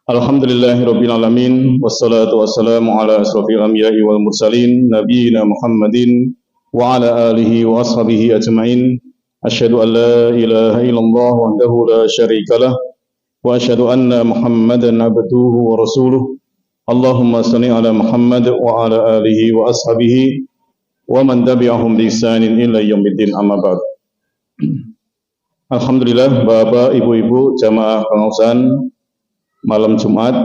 Alhamdulillahirabbil alamin wassalatu wassalamu ala asrofil anbiya'i wal mursalin nabiyina Muhammadin wa ala alihi wa ashabihi ajmain. Asyhadu an la ilaha illallah wahdahu la syarikalah wa asyhadu anna Muhammadan abduhu wa rasuluh. Allahumma shalli ala Muhammad wa ala alihi wa ashabihi wa man tabi'ahum bi ihsanin ila yaumiddin, amma ba'd. Alhamdulillah, Bapak, Ibu-ibu, jamaah pengawasan malam Jumat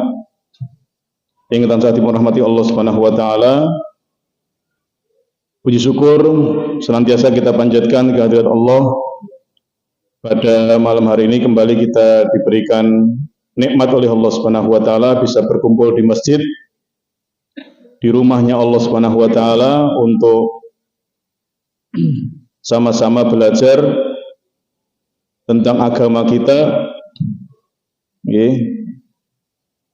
yang tansah dirahmati Allah Subhanahu wa taala. Puji syukur senantiasa kita panjatkan kehadirat Allah. Pada malam hari ini kembali kita diberikan nikmat oleh Allah Subhanahu wa taala bisa berkumpul di masjid, di rumahnya Allah Subhanahu wa taala untuk sama-sama belajar tentang agama kita.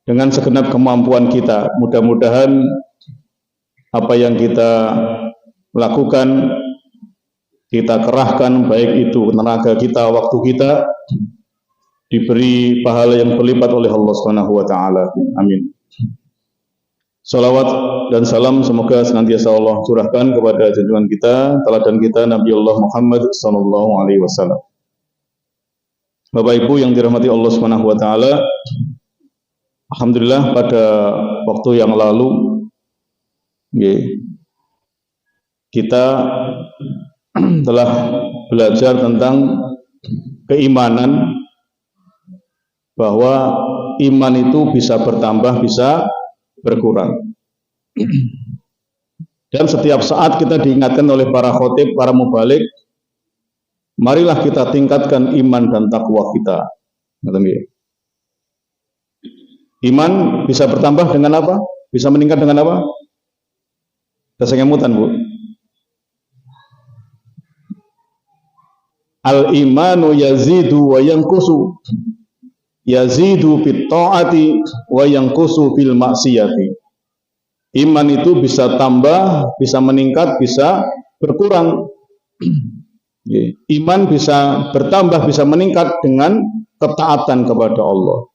Dengan segenap kemampuan kita, mudah-mudahan apa yang kita lakukan, kita kerahkan, baik itu tenaga kita, waktu kita, diberi pahala yang berlipat oleh Allah Subhanahu wa taala. Amin. Salawat dan salam semoga senantiasa Allah curahkan kepada junjungan kita, teladan kita, Nabi Allah Muhammad sallallahu alaihi wasallam. Bapak Ibu yang dirahmati Allah Subhanahu wa taala, alhamdulillah pada waktu yang lalu kita telah belajar tentang keimanan, bahwa iman itu bisa bertambah, bisa berkurang. Dan setiap saat kita diingatkan oleh para khotib, para mubalik, marilah kita tingkatkan iman dan takwa kita. Iman bisa bertambah dengan apa? Bisa meningkat dengan apa? Saya ngemutan, Bu. Al-imanu yazidu wa yanqusu. Yazidu fit ta'ati wa yanqusu fil maksiyati. Iman itu bisa tambah, bisa meningkat, bisa berkurang. Iman bisa bertambah, bisa meningkat dengan ketaatan kepada Allah.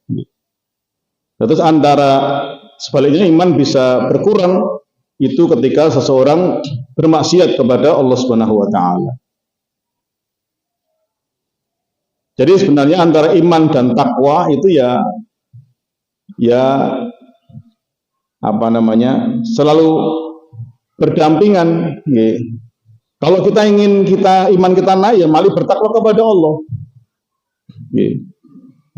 Terus antara sebaliknya iman bisa berkurang itu ketika seseorang bermaksiat kepada Allah Subhanahu wa taala. Jadi sebenarnya antara iman dan takwa itu selalu berdampingan. Kalau kita ingin iman kita naik, ya mari bertakwa kepada Allah.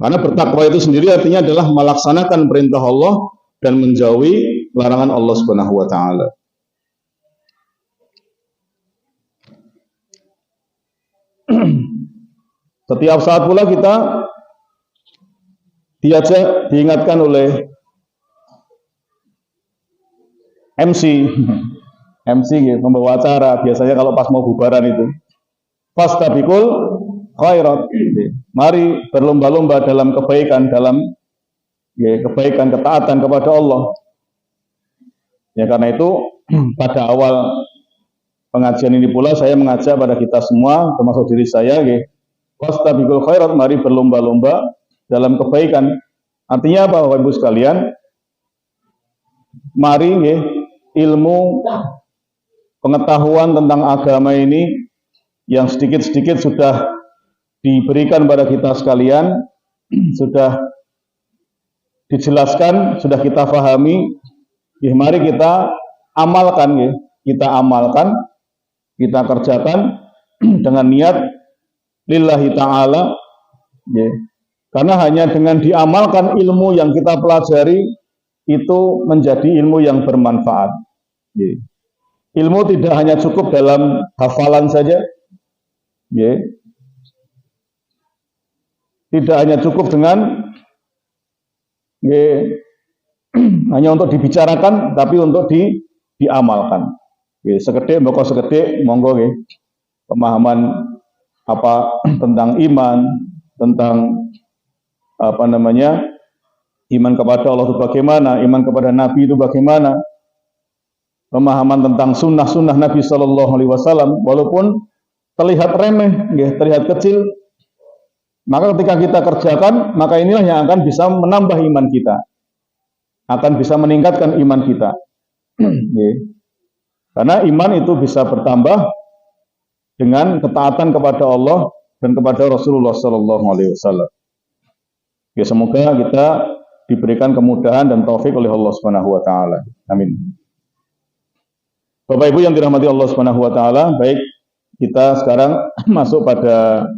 Karena bertakwa itu sendiri artinya adalah melaksanakan perintah Allah dan menjauhi larangan Allah Subhanahu wa taala. Setiap saat pula kita diingatkan oleh MC pembawa acara, biasanya kalau pas mau bubaran itu, fastabiqul khairat. Mari berlomba-lomba dalam kebaikan, ketaatan kepada Allah. Ya, karena itu pada awal pengajian ini pula saya mengajak pada kita semua, termasuk diri saya, fastabiqul khairat, mari berlomba-lomba dalam kebaikan. Artinya apa, Bapak Ibu sekalian? Mari ilmu pengetahuan tentang agama ini yang sedikit-sedikit sudah diberikan pada kita sekalian, sudah dijelaskan, sudah kita pahami, mari kita amalkan, kita kerjakan dengan niat lillahi ta'ala, karena hanya dengan diamalkan ilmu yang kita pelajari itu menjadi ilmu yang bermanfaat. Ilmu tidak hanya cukup dalam hafalan saja, tidak hanya cukup dengan hanya untuk dibicarakan, tapi untuk diamalkan. Sekedhik monggo pemahaman apa tentang iman, tentang iman kepada Allah itu bagaimana, iman kepada Nabi itu bagaimana, pemahaman tentang sunnah Nabi Sallallahu Alaihi Wasallam, walaupun terlihat remeh, terlihat kecil, Maka ketika kita kerjakan, maka inilah yang akan bisa menambah iman kita, akan bisa meningkatkan iman kita. Karena iman itu bisa bertambah dengan ketaatan kepada Allah dan kepada Rasulullah Sallallahu Alaihi Wasallam. Ya, semoga kita diberikan kemudahan dan taufik oleh Allah Subhanahu Wa Taala. Amin. Bapak Ibu yang dirahmati Allah Subhanahu Wa Taala, baik, kita sekarang masuk pada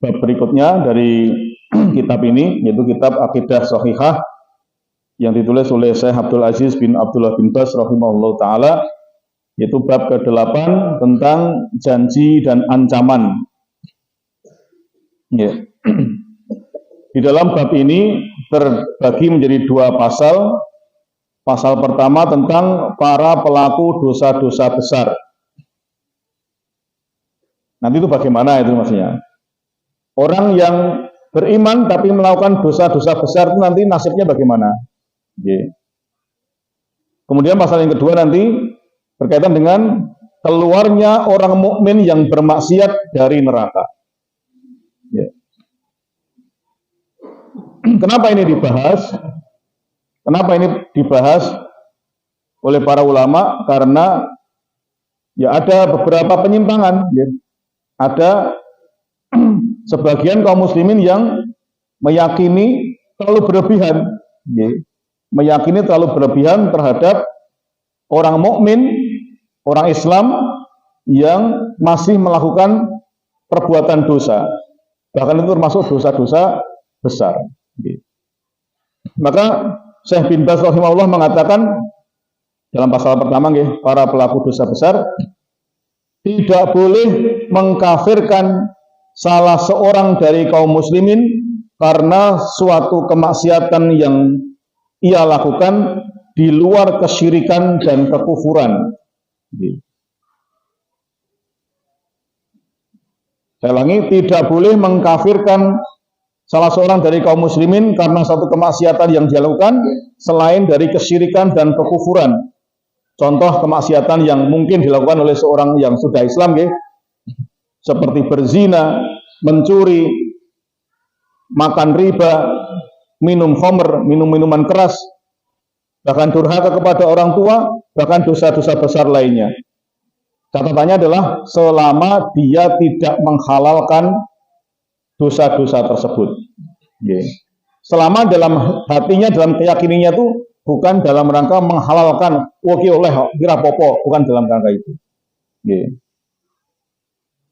bab berikutnya dari kitab ini, yaitu kitab Aqidah Shahihah yang ditulis oleh Syekh Abdul Aziz bin Abdullah bin Baz rahimahullah taala, yaitu bab ke-8 tentang janji dan ancaman. Ya. Di dalam bab ini terbagi menjadi 2 pasal. Pasal pertama tentang para pelaku dosa-dosa besar. Nanti itu bagaimana itu maksudnya? Orang yang beriman tapi melakukan dosa-dosa besar itu nanti nasibnya bagaimana? Ya. Kemudian pasal yang kedua nanti berkaitan dengan keluarnya orang mukmin yang bermaksiat dari neraka. Ya. Kenapa ini dibahas? Kenapa ini dibahas oleh para ulama? Karena ya ada beberapa penyimpangan. Ya. Ada sebagian kaum muslimin yang meyakini terlalu berlebihan. Ya. Meyakini terlalu berlebihan terhadap orang mukmin, orang Islam yang masih melakukan perbuatan dosa. Bahkan itu termasuk dosa-dosa besar. Ya. Maka Syekh bin Baz rahimahullah mengatakan dalam pasal pertama, para pelaku dosa besar tidak boleh mengkafirkan salah seorang dari kaum muslimin karena suatu kemaksiatan yang ia lakukan di luar kesyirikan dan kekufuran. Saya ulangi, tidak boleh mengkafirkan salah seorang dari kaum muslimin karena satu kemaksiatan yang dia lakukan selain dari kesyirikan dan kekufuran. Contoh kemaksiatan yang mungkin dilakukan oleh seorang yang sudah Islam, seperti berzina, mencuri, makan riba, minum khamr, minum minuman keras, bahkan durhaka kepada orang tua, bahkan dosa-dosa besar lainnya. Catatannya adalah selama dia tidak menghalalkan dosa-dosa tersebut. Selama dalam hatinya, dalam keyakinannya itu bukan dalam rangka menghalalkan, oleh kira popo, bukan dalam rangka itu.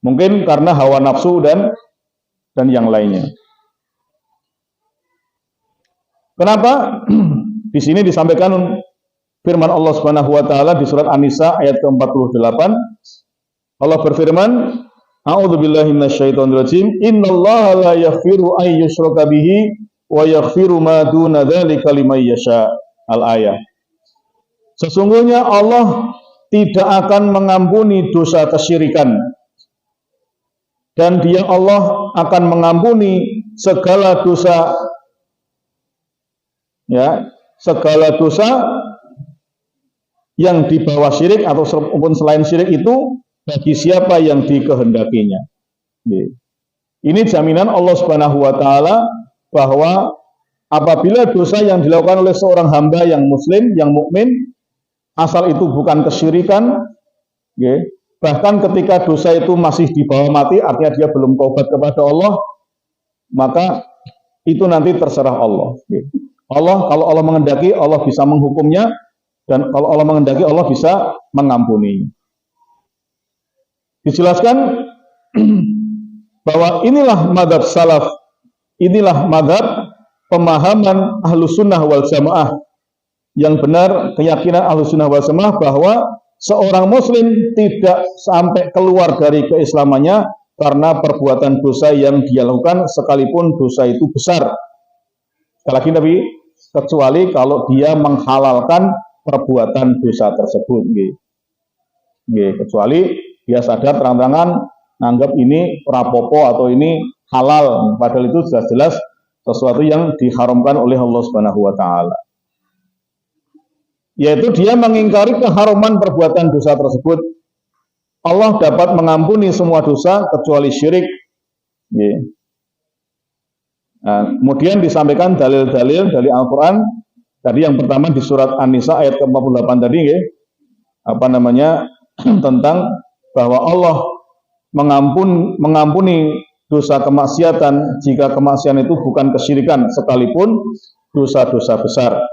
Mungkin karena hawa nafsu dan yang lainnya. Kenapa? Di sini disampaikan firman Allah Subhanahu wa taala di surat An-Nisa ayat ke-48. Allah berfirman, A'udzubillahi minasyaitonirrajim. Innallaha la yaghfiru an yushraka bihi wa yaghfiru ma duna dzalika liman yasha. Al-ayah. Sesungguhnya Allah tidak akan mengampuni dosa kesyirikan, dan Dia Allah akan mengampuni segala dosa, segala dosa yang di bawah syirik atau selain syirik itu bagi siapa yang dikehendakinya. Ini jaminan Allah Subhanahu wa taala bahwa apabila dosa yang dilakukan oleh seorang hamba yang muslim, yang mukmin, asal itu bukan kesyirikan, bahkan ketika dosa itu masih di bawah mati, artinya dia belum taubat kepada Allah, maka itu nanti terserah Allah. Kalau Allah menghendaki, Allah bisa menghukumnya, dan kalau Allah menghendaki, Allah bisa mengampuni. Dijelaskan bahwa inilah madzhab salaf, inilah madzhab pemahaman Ahlus Sunnah wal Jamaah yang benar, keyakinan Ahlus Sunnah wal Jamaah bahwa seorang muslim tidak sampai keluar dari keislamannya karena perbuatan dosa yang dia lakukan, sekalipun dosa itu besar. Sekali lagi Nabi, kecuali kalau dia menghalalkan perbuatan dosa tersebut. Kecuali dia sadar terang-terangan menganggap ini rapopo atau ini halal, padahal itu jelas-jelas sesuatu yang diharamkan oleh Allah Subhanahu wa taala. Yaitu dia mengingkari keharuman perbuatan dosa tersebut. Allah dapat mengampuni semua dosa kecuali syirik. Nah, kemudian disampaikan dalil-dalil dari Al-Quran. Tadi yang pertama di surat An-Nisa ayat ke-48 tadi, ya, tentang bahwa Allah mengampuni dosa kemaksiatan jika kemaksiatan itu bukan kesyirikan sekalipun dosa-dosa besar.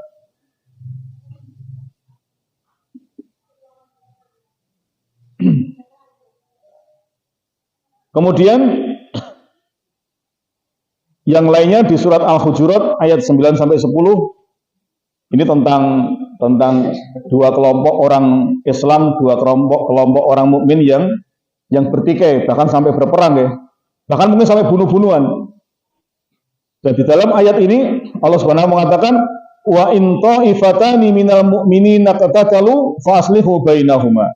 Kemudian yang lainnya di surat Al-Hujurat ayat 9 sampai 10 ini tentang dua kelompok orang Islam, dua kelompok orang mukmin yang bertikai, bahkan sampai berperang, ya. Bahkan mungkin sampai bunuh-bunuhan. Dan di dalam ayat ini Allah Subhanahu mengatakan wa in ta'ifatani minal mu'minina qatatalu fa aslihu bainahuma.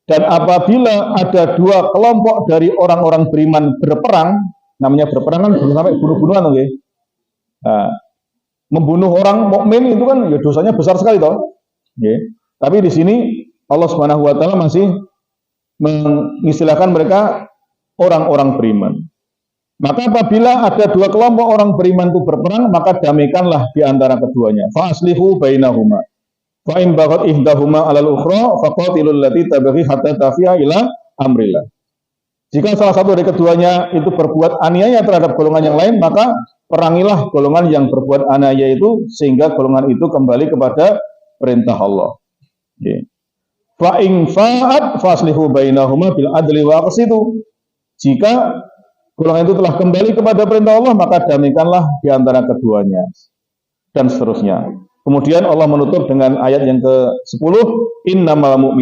Dan apabila ada dua kelompok dari orang-orang beriman berperang, namanya berperang kan belum sampai bunuh-bunuhan, oke? Nah, membunuh orang mukmin itu kan ya dosanya besar sekali, toh. Okay. Tapi di sini Allah Subhanahu wa taala masih mengistilahkan mereka orang-orang beriman. Maka apabila ada dua kelompok orang beriman itu berperang, maka damaikanlah di antara keduanya. Fa aslihu bainahuma. Fa in baghat ihdahuma 'alal ukhra faqatilul lati tabghi hatta tafi'a ila amrillah. Jika salah satu dari keduanya itu berbuat aniaya terhadap golongan yang lain, maka perangilah golongan yang berbuat aniaya itu sehingga golongan itu kembali kepada perintah Allah. Okay. Fa in fa'at faslihu bainahuma bil adli wa aqsitu. Jika golongan itu telah kembali kepada perintah Allah, maka damaikanlah di antara keduanya. Dan seterusnya. Kemudian Allah menutup dengan ayat yang ke-10, innamal mu'minuna